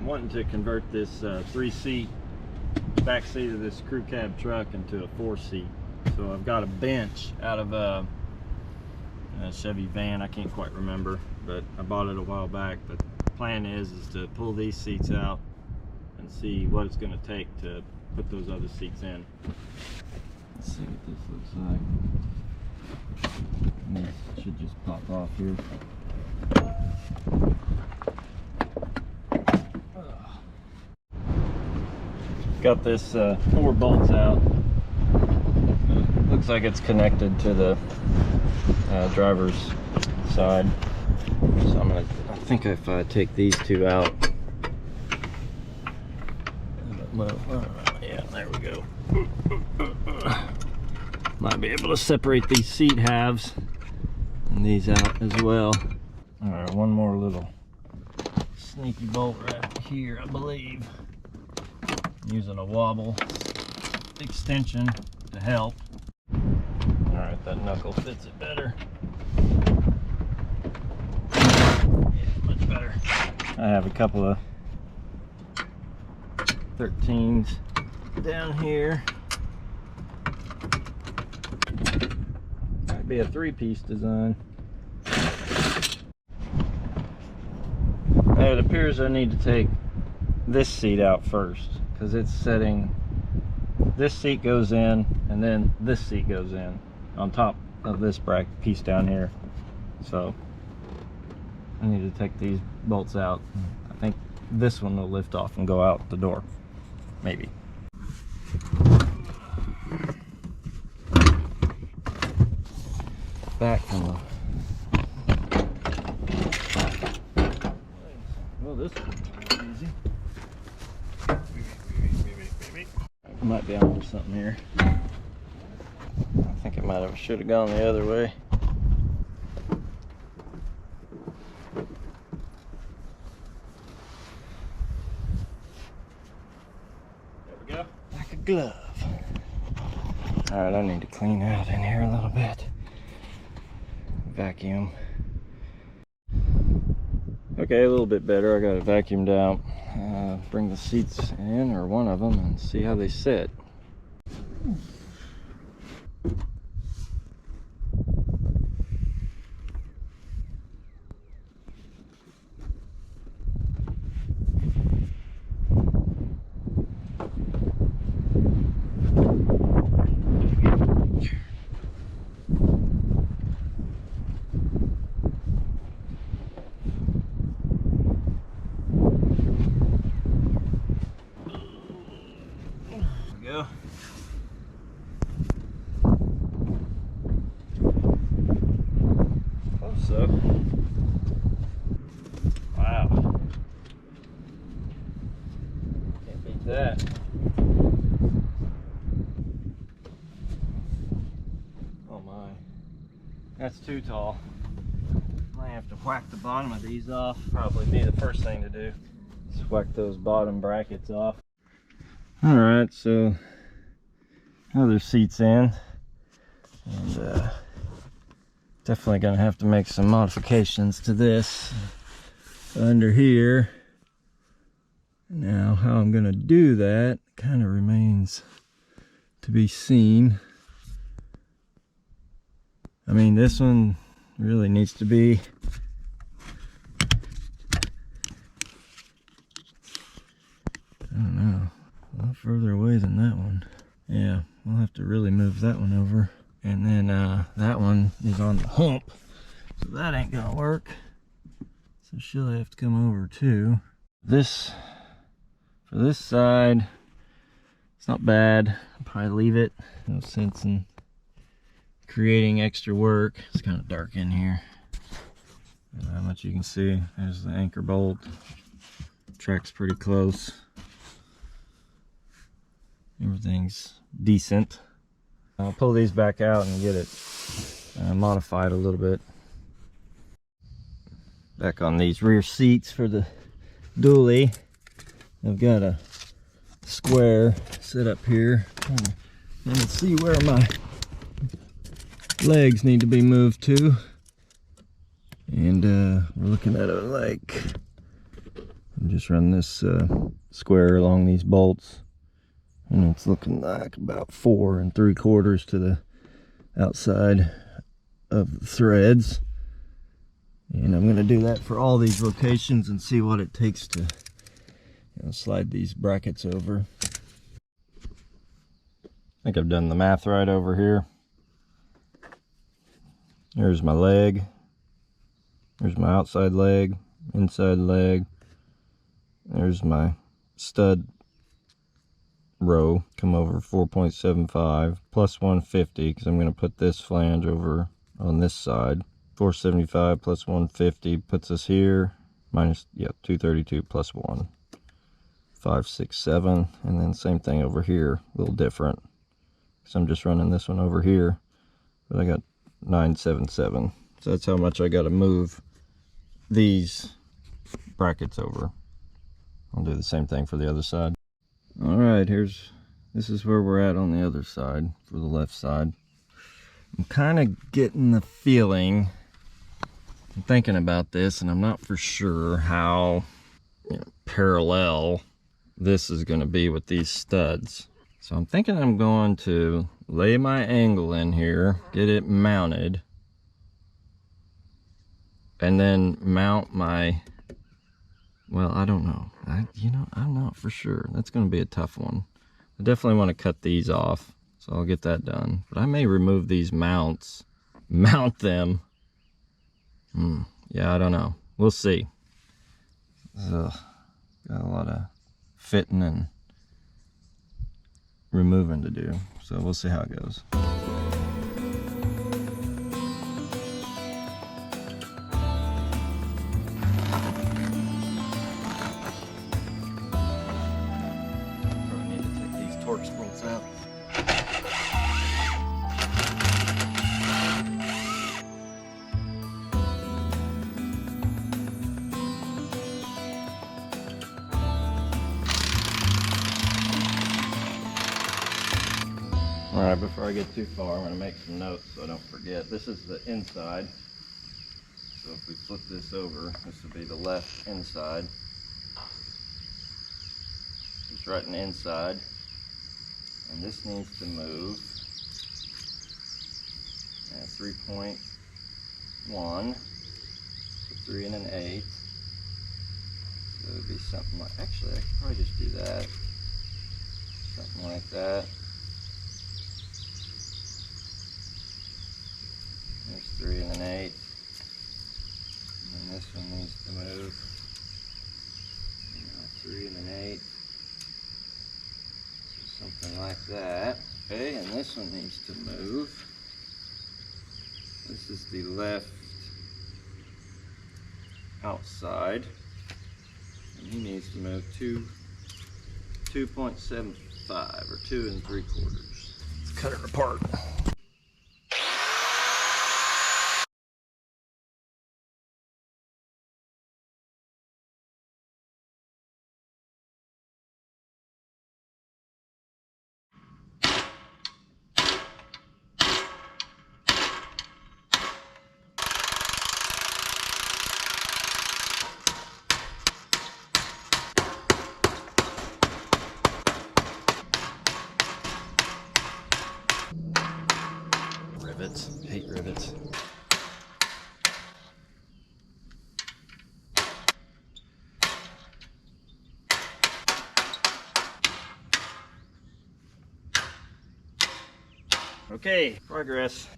wanting to convert this 3-seat back seat of this crew cab truck into a 4-seat. So I've got a bench out of a Chevy van. I can't quite remember, but I bought it a while back. But the plan is to pull these seats out and see what it's going to take to put those other seats in. Let's see what this looks like. And this should just pop off here. Got this 4 bolts out. Looks like it's connected to the driver's side. So I think if I take these 2 out, yeah, there we go. Might be able to separate these seat halves and these out as well. All right, one more little sneaky bolt right here, I believe. Using a wobble extension to help. All right, that knuckle fits it better. Yeah, much better. I have a couple of 13s down here. Might be a 3-piece design. Now it appears I need to take this seat out first, because it's setting, this seat goes in and then this seat goes in on top of this bracket piece down here. So I need to take these bolts out. I think this one will lift off and go out the door, maybe. Back from the, well, this one's easy. Might be onto something here. I think it should have gone the other way. There we go. Like a glove. All right, I need to clean out in here a little bit. Vacuum. Okay, a little bit better. I got it vacuumed out. Bring the seats in, or one of them, and see how they sit. Go. Close up. Wow. Can't beat that. Oh my. That's too tall. Might have to whack the bottom of these off. Probably be the first thing to do. Just whack those bottom brackets off. Alright, so other seats in, and definitely gonna have to make some modifications to this under here. Now how I'm gonna do that kind of remains to be seen. I mean, this one really needs to be further away than that one. Yeah, we'll have to really move that one over. And then that one is on the hump, so that ain't gonna work. So she'll have to come over too. This, for this side, it's not bad. I'll probably leave it. No sense in creating extra work. It's kind of dark in here. I don't know how much you can see. There's the anchor bolt. Track's pretty close. Everything's decent. I'll pull these back out and get it modified a little bit. Back on these rear seats for the dually, I've got a square set up here. Let me see where my legs need to be moved to. And we're looking at it like, I'm just run this square along these bolts, and it's looking like about 4 3/4 to the outside of the threads. And I'm going to do that for all these locations and see what it takes to, slide these brackets over. I think I've done the math right over here. There's my leg. There's my outside leg, inside leg. There's my stud row. Come over 4.75 plus 150 because I'm going to put this flange over on this side. 475 plus 150 puts us here. Minus, 232 plus 1. 567. And then same thing over here. A little different because I'm just running this one over here. But I got 977. So that's how much I got to move these brackets over. I'll do the same thing for the other side. All right, this is where we're at on the other side, for the left side. I'm kind of getting the feeling, I'm thinking about this, and I'm not for sure how parallel this is going to be with these studs. So I'm thinking I'm going to lay my angle in here, get it mounted, and then mount my, well, I don't know. I'm not for sure. That's going to be a tough one. I definitely want to cut these off, so I'll get that done. But I may remove these mounts, mount them. Yeah, I don't know. We'll see. Got a lot of fitting and removing to do, so we'll see how it goes. Alright, before I get too far, I'm going to make some notes so I don't forget. This is the inside. So if we flip this over, this will be the left inside. Just writing inside. And this needs to move. 3.1. So 3 1/8. So it would be something like, actually I could probably just do that. Something like that. There's 3 1/8. And then this one needs to move. 3 1/8. So something like that. Okay, and this one needs to move. This is the left outside. And he needs to move 2.75 or 2 3/4. Let's cut it apart. Rivets, hate rivets. Okay, progress.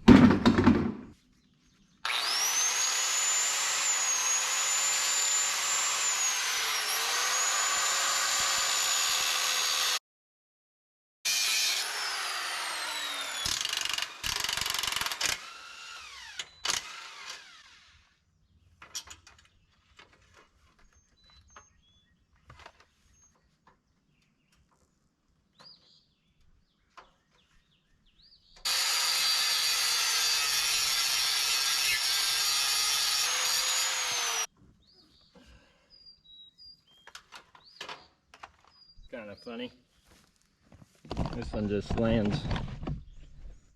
Kind of funny. This one just lands.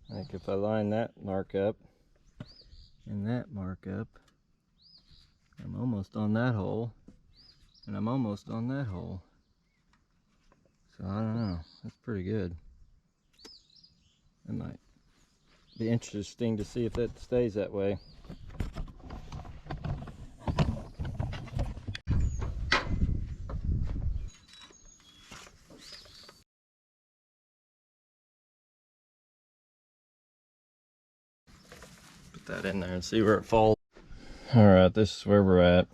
Like if I line that mark up and that mark up, I'm almost on that hole. And I'm almost on that hole. So I don't know, that's pretty good. It might be interesting to see if that stays that way. Put that in there and see where it falls. All right, this is where we're at.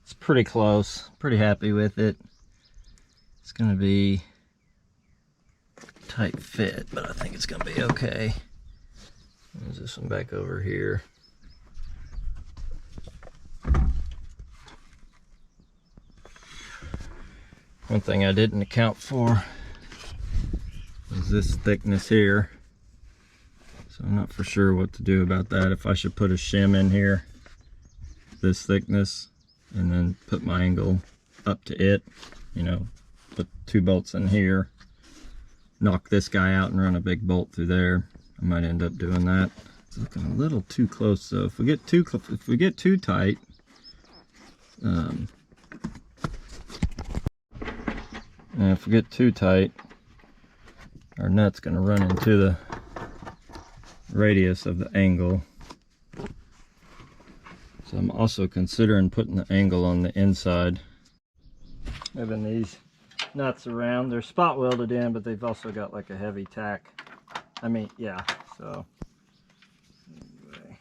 It's pretty close, pretty happy with it. It's gonna be a tight fit, but I think it's gonna be okay. There's this one back over here. One thing I didn't account for is this thickness here. So I'm not for sure what to do about that. If I should put a shim in here, this thickness, and then put my angle up to it, you know, put 2 bolts in here, knock this guy out and run a big bolt through there. I might end up doing that. It's looking a little too close though. If we get too tight, and if we get too tight, our nut's going to run into the radius of the angle. So I'm also considering putting the angle on the inside. Moving these nuts around. They're spot welded in, but they've also got like a heavy tack. I mean, yeah, so. Anyway.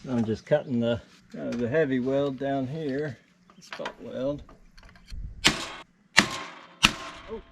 So I'm just cutting the heavy weld down here, the spot weld. Oh.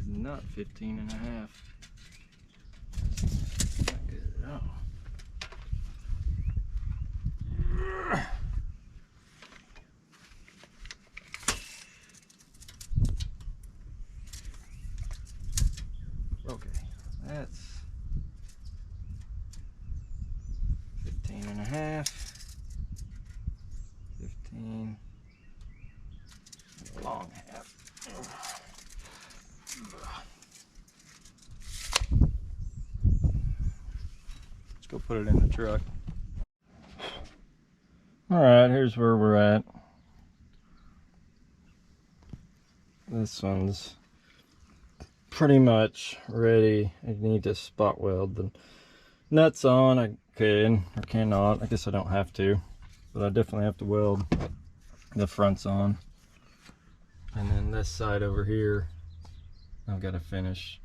Not 15 and a half. Not good at all. Okay, that's 15 and a half. 15 and a long half. Let's go put it in the truck. All right, here's where we're at. This one's pretty much ready. I need to spot weld the nuts on. I can or cannot. I guess I don't have to, but I definitely have to weld the fronts on. And then this side over here, I've got to finish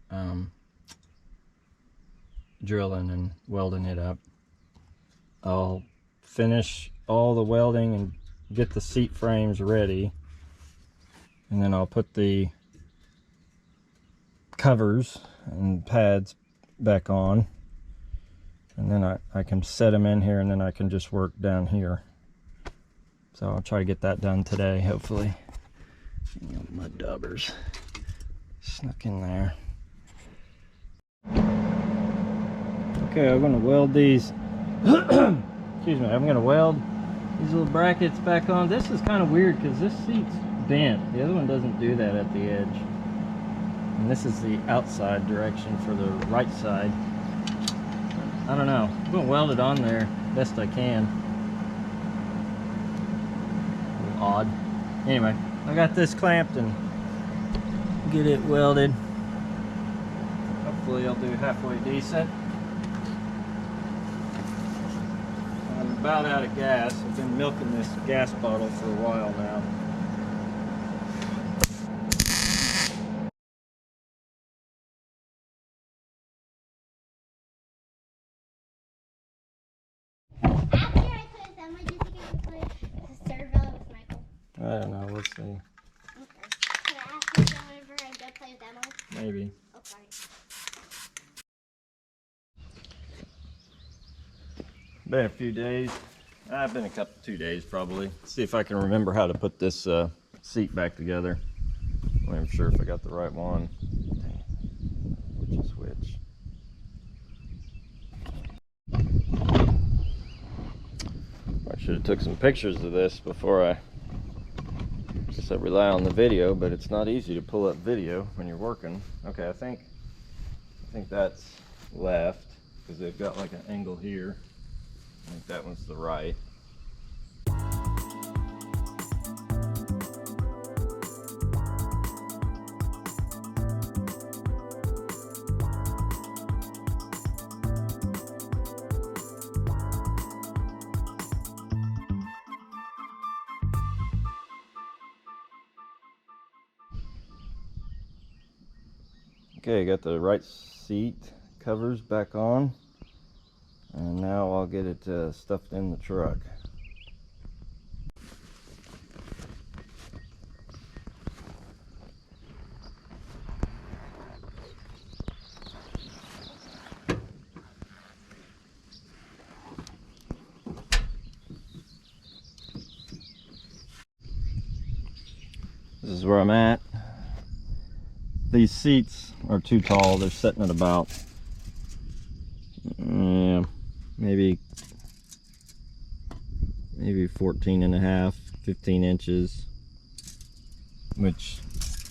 drilling and welding it up. I'll finish all the welding and get the seat frames ready, and then I'll put the covers and pads back on, and then I can set them in here, and then I can just work down here. So I'll try to get that done today, hopefully. Mud daubers snuck in there. Okay, I'm going to weld these excuse me, I'm going to weld these little brackets back on. This is kind of weird because this seat's bent. The other one doesn't do that at the edge. And this is the outside direction for the right side. I don't know. I'm going to weld it on there best I can. A little odd. Anyway, I got this clamped and get it welded. Hopefully I'll do halfway decent. I'm about out of gas. I've been milking this gas bottle for a while now. After I put a demo, do you think I can put a Silverado with Michael? I don't know, let's see. Okay. Can I ask you whenever I go play a demo? Maybe. Okay. Been a few days. I've been 2 days probably. See if I can remember how to put this seat back together. I'm not even sure if I got the right one. Dang. Which is which? I should have took some pictures of this before I guess I rely on the video, but it's not easy to pull up video when you're working. Okay, I think that's left because they've got like an angle here. I think that one's the right. Okay, got the right seat covers back on, and now I'll get it stuffed in the truck. This is where I'm at. These seats are too tall. They're sitting at about maybe 14 and a half, 15 inches, which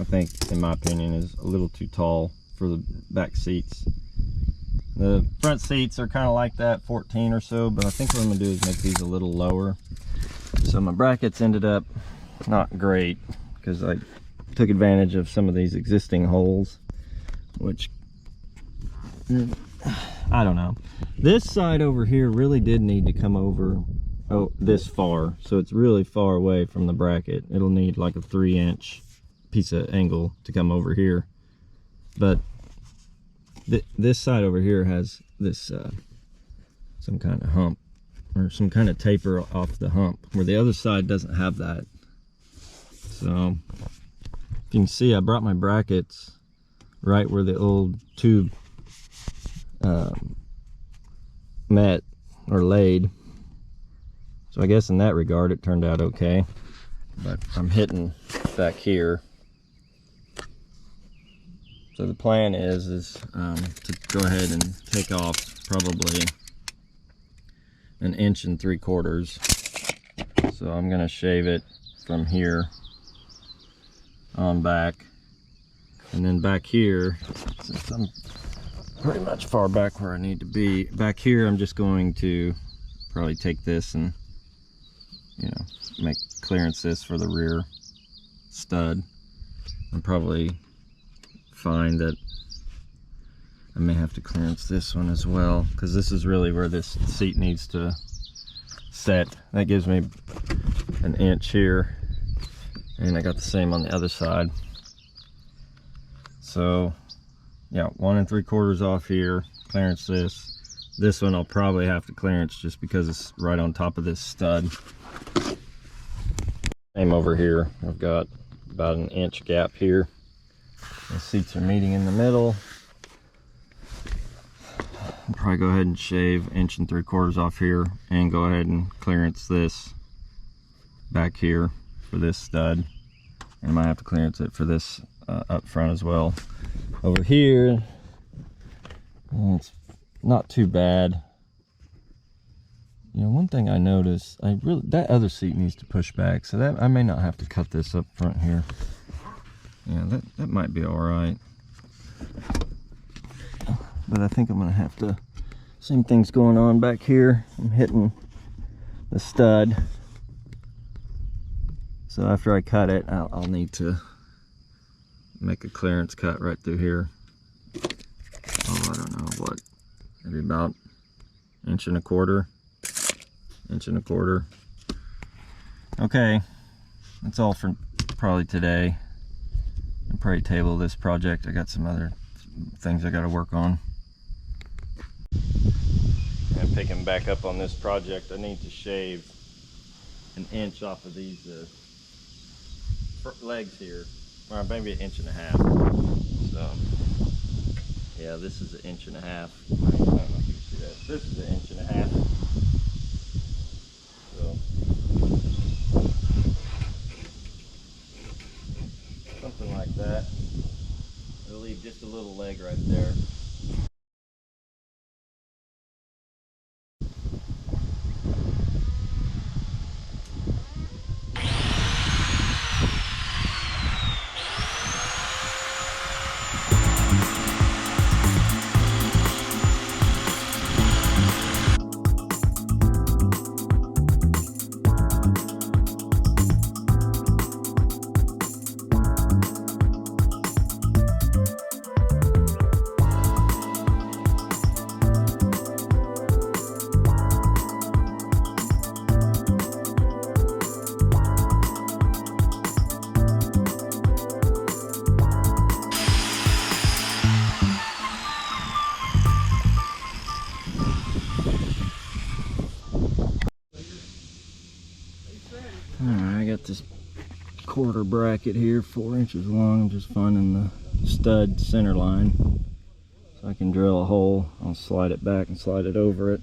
I think, in my opinion, is a little too tall for the back seats. The front seats are kind of like that, 14 or so, but I think what I'm gonna do is make these a little lower. So my brackets ended up not great because I took advantage of some of these existing holes, which I don't know. This side over here really did need to come over this far, so it's really far away from the bracket. It'll need like a 3-inch piece of angle to come over here, but this side over here has this some kind of hump or some kind of taper off the hump, where the other side doesn't have that. So you can see I brought my brackets right where the old tube met or laid. So I guess in that regard it turned out okay. But I'm hitting back here. So the plan is to go ahead and take off probably 1 3/4 inches. So I'm gonna shave it from here on back, and then back here, since I'm pretty much far back where I need to be, back here I'm just going to probably take this and, you know, make clearance this for the rear stud, and probably find that I may have to clearance this one as well, because this is really where this seat needs to set. That gives me 1 inch here, and I got the same on the other side. So yeah, 1 3/4 off here, clearance this. This one I'll probably have to clearance just because it's right on top of this stud. Same over here, I've got about 1 inch gap here. The seats are meeting in the middle. I'll probably go ahead and shave 1 3/4 off here and go ahead and clearance this back here for this stud, and I might have to clearance it for this up front as well. Over here, it's not too bad. You know, one thing I noticed, that other seat needs to push back, so that I may not have to cut this up front here. Yeah, that might be all right. But I think I'm gonna have to, same thing's going on back here. I'm hitting the stud. So after I cut it, I'll need to make a clearance cut right through here. Oh, I don't know what, maybe about 1 1/4 inch, 1 1/4. Okay, that's all for probably today. I'll probably table this project. I got some other things I got to work on. And picking back up on this project, I need to shave 1 inch off of these legs here, or maybe 1.5 inches. So yeah, this is 1.5 inches. I don't know if you can see that. This is 1.5 inches. So like that. It'll leave just a little leg right there. Alright, I got this quarter bracket here, 4 inches long. I'm just finding the stud center line so I can drill a hole. I'll slide it back and slide it over it.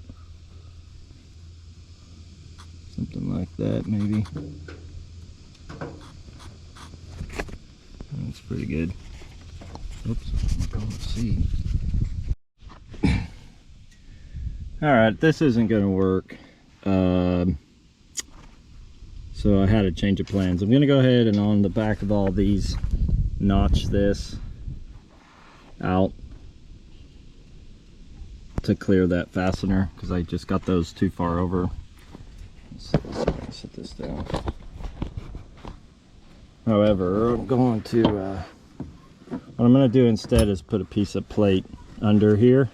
Something like that, maybe. That's pretty good. Oops, I'm going to see. Alright, this isn't going to work. So I had a change of plans. I'm going to go ahead and on the back of all these, notch this out to clear that fastener because I just got those too far over. Let's set this down. However, I'm going to, what I'm going to do instead is put a piece of plate under here,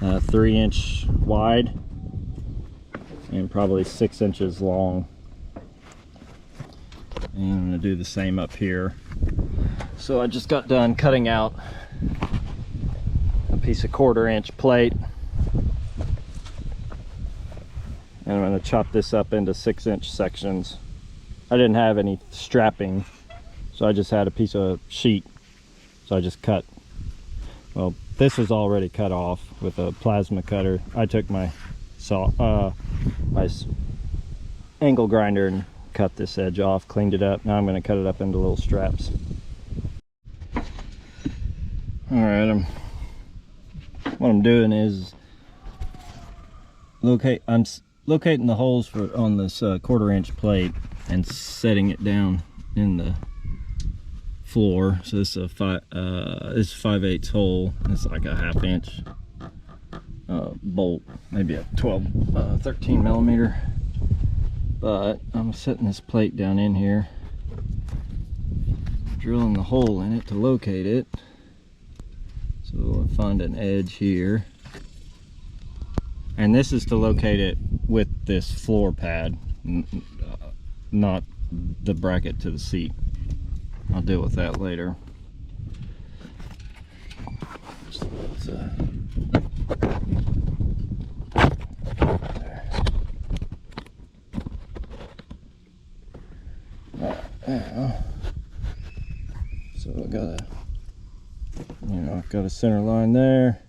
3 inch wide and probably 6 inches long. And I'm going to do the same up here. So I just got done cutting out a piece of 1/4 inch plate. And I'm going to chop this up into 6 inch sections. I didn't have any strapping, so I just had a piece of sheet. So I just cut. Well, this is already cut off with a plasma cutter. I took my angle grinder and cut this edge off, cleaned it up. Now I'm going to cut it up into little straps. Alright, what I'm doing is I'm locating the holes on this 1/4 inch plate and setting it down in the floor. So this is a 5/8 hole. It's like a 1/2 inch bolt, maybe a 13 millimeter. But I'm setting this plate down in here, drilling the hole in it to locate it. So we'll find an edge here. And this is to locate it with this floor pad, not the bracket to the seat. I'll deal with that later. So I got I've got a center line there,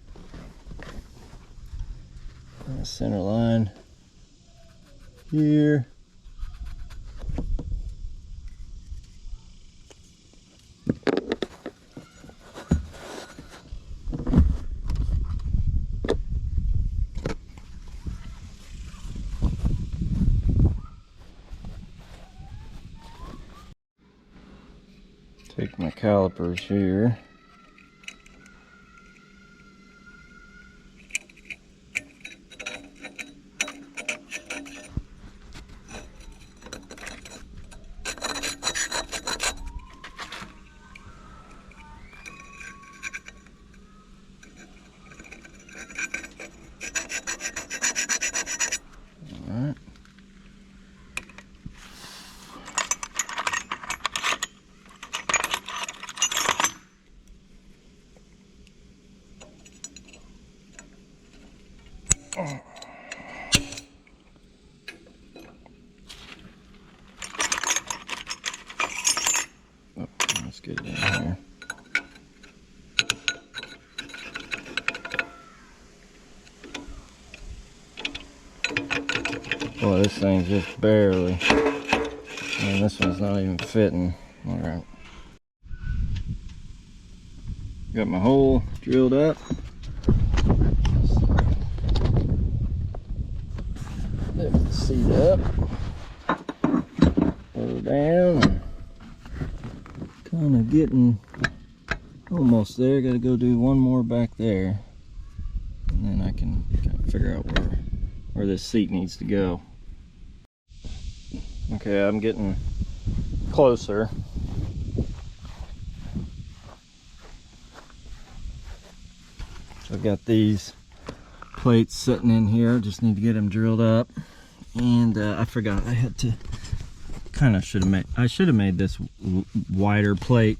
and a center line here. Take my calipers here. Let's get it in here. Boy, this thing's just barely, and this one's not even fitting. All right. Got my hole drilled up. Lift the seat up. Put her down. Kind of getting almost there. Got to go do one more back there, and then I can kind of figure out where this seat needs to go. Okay, I'm getting closer. So I've got these plates sitting in here. Just need to get them drilled up. And I forgot I had to I should have made this wider plate.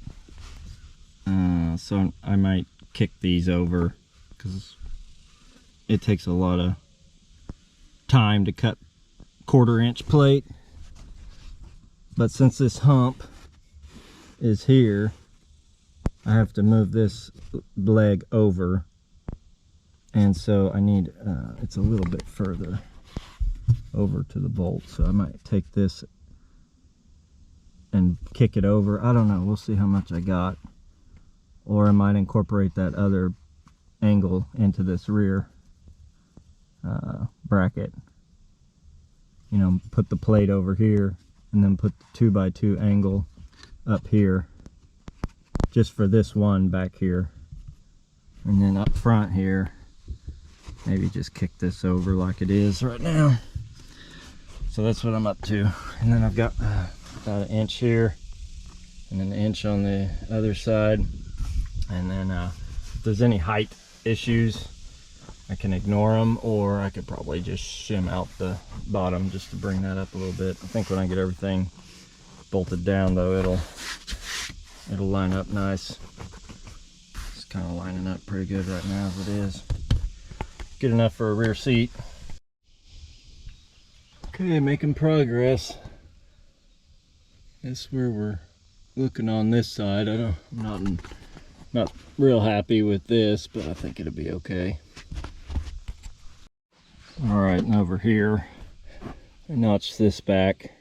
So I might kick these over because it takes a lot of time to cut 1/4 inch plate. But since this hump is here, I have to move this leg over, and so I need it's a little bit further over to the bolt, so I might take this and kick it over. I don't know, we'll see how much I got, or I might incorporate that other angle into this rear bracket, you know, put the plate over here and then put the 2x2 angle up here just for this one back here, and then up front here maybe just kick this over like it is right now. So that's what I'm up to. And then I've got about 1 inch here and an inch on the other side, and then if there's any height issues I can ignore them, or I could probably just shim out the bottom just to bring that up a little bit. I think when I get everything bolted down though, it'll line up nice. It's kind of lining up pretty good right now as it is. Good enough for a rear seat. Okay, making progress. That's where we're looking on this side. I'm not real happy with this, but I think it'll be okay. All right, and over here, I notched this back.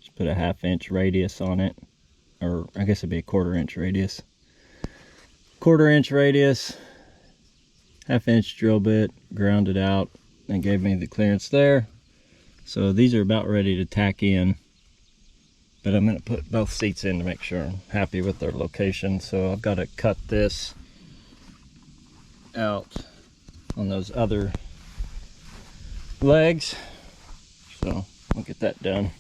Just put a 1/2 inch radius on it, or I guess it'd be a 1/4 inch radius. 1/4 inch radius, 1/2 inch drill bit, ground it out, and gave me the clearance there. So these are about ready to tack in, but I'm going to put both seats in to make sure I'm happy with their location. So I've got to cut this out on those other legs, so I'll get that done.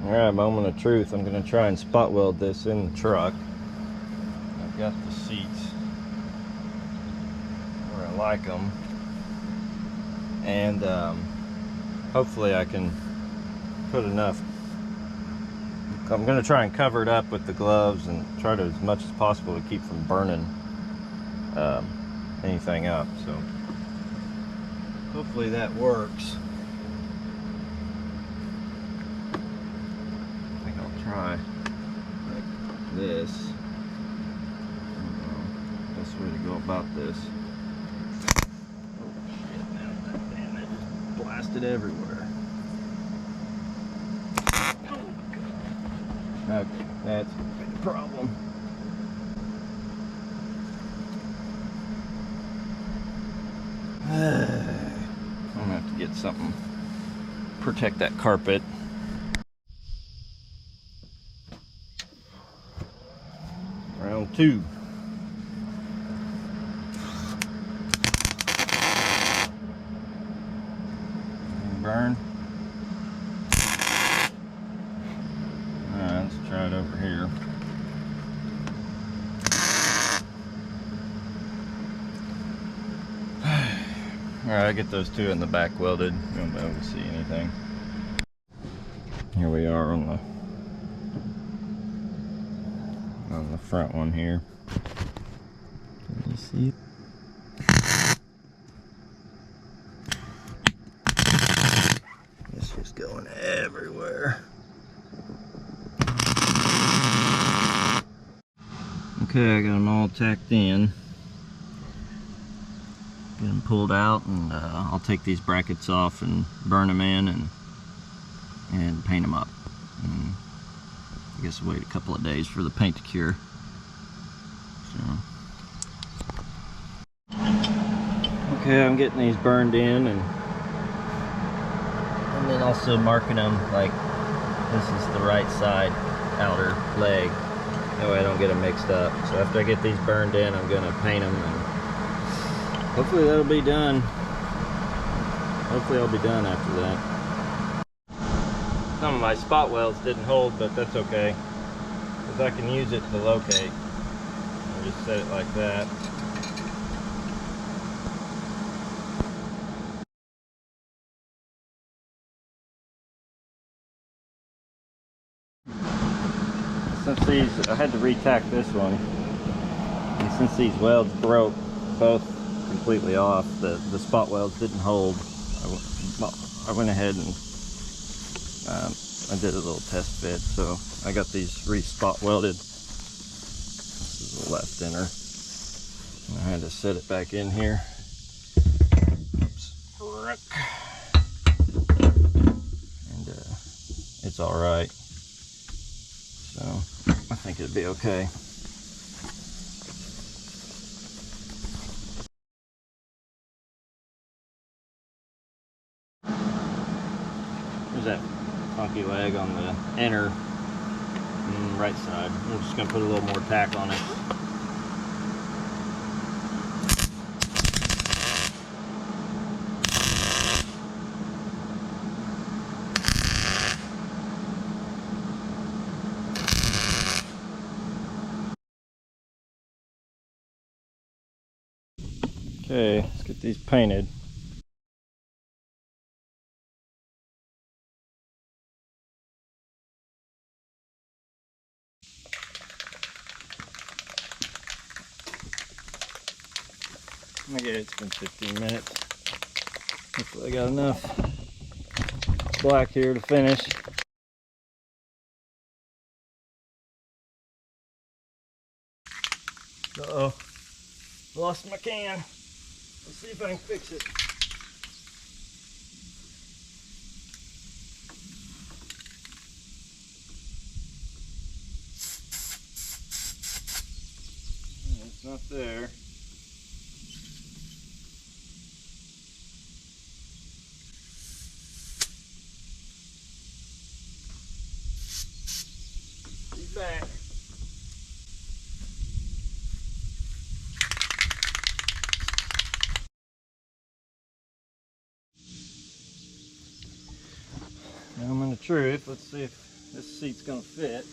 Alright, moment of truth. I'm going to try and spot weld this in the truck. I've got the seats where I like them, and hopefully I can put enough. I'm going to try and cover it up with the gloves and try to, as much as possible, to keep from burning anything up. So hopefully that works. Try like this. Best way to go about this. Oh shit, now damn, it just blasted everywhere. Okay, that's the problem. I'm gonna have to get something to protect that carpet. Round 2. Burn. Alright, let's try it over here. Alright, I get those two in the back welded. You won't be able to see anything. Here we are on the front one here. Can you see it? It's just going everywhere. Okay, I got them all tacked in. Get them pulled out, and I'll take these brackets off and burn them in and paint them up. And I guess wait a couple of days for the paint to cure. So. Okay, I'm getting these burned in, and then also marking them like this is the right side outer leg. That way I don't get them mixed up. So after I get these burned in, I'm gonna paint them, and hopefully that'll be done. Hopefully I'll be done after that. Some of my spot welds didn't hold, but that's okay, because I can use it to locate. I'll just set it like that. Since these, I had to re-tack this one, and since these welds broke both completely off, the spot welds didn't hold, I went ahead and I did a little test fit, so I got these re-spot welded. This is the left inner, and I had to set it back in here. Oops. And it's all right. So I think it'd be okay. There's that funky leg on the inner right side. I'm just gonna put a little more tack on it. Okay, let's get these painted. Okay, it's been 15 minutes. Hopefully I got enough black here to finish. Uh-oh, lost my can. Let's see if I can fix it. It's not there. He's back. Moment of truth. Let's see if this seat's gonna fit.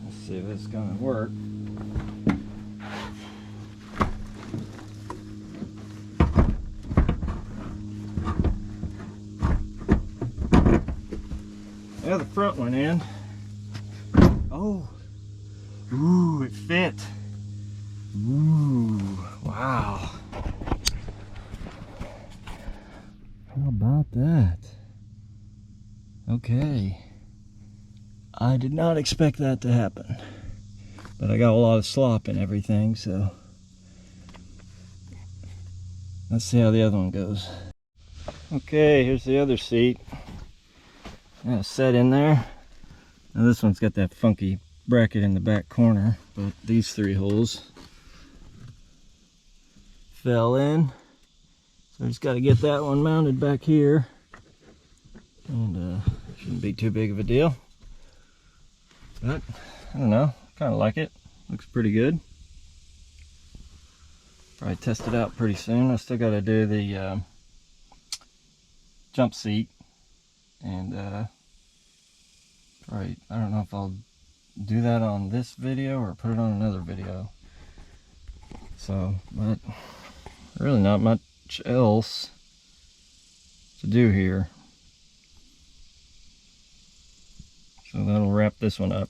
Let's see if it's gonna work. Yeah, the front went in. Oh, ooh, it fit. Ooh, wow. How about that? Okay. I did not expect that to happen, but I got a lot of slop and everything, so let's see how the other one goes. Okay, here's the other seat. Yeah, set in there. Now this one's got that funky bracket in the back corner, but these three holes fell in. So I just got to get that one mounted back here, and shouldn't be too big of a deal. But I don't know, kind of like it. Looks pretty good. Probably test it out pretty soon. I still got to do the jump seat, and probably, I don't know if I'll do that on this video or put it on another video. So, but really not much else to do here. So that'll wrap this one up.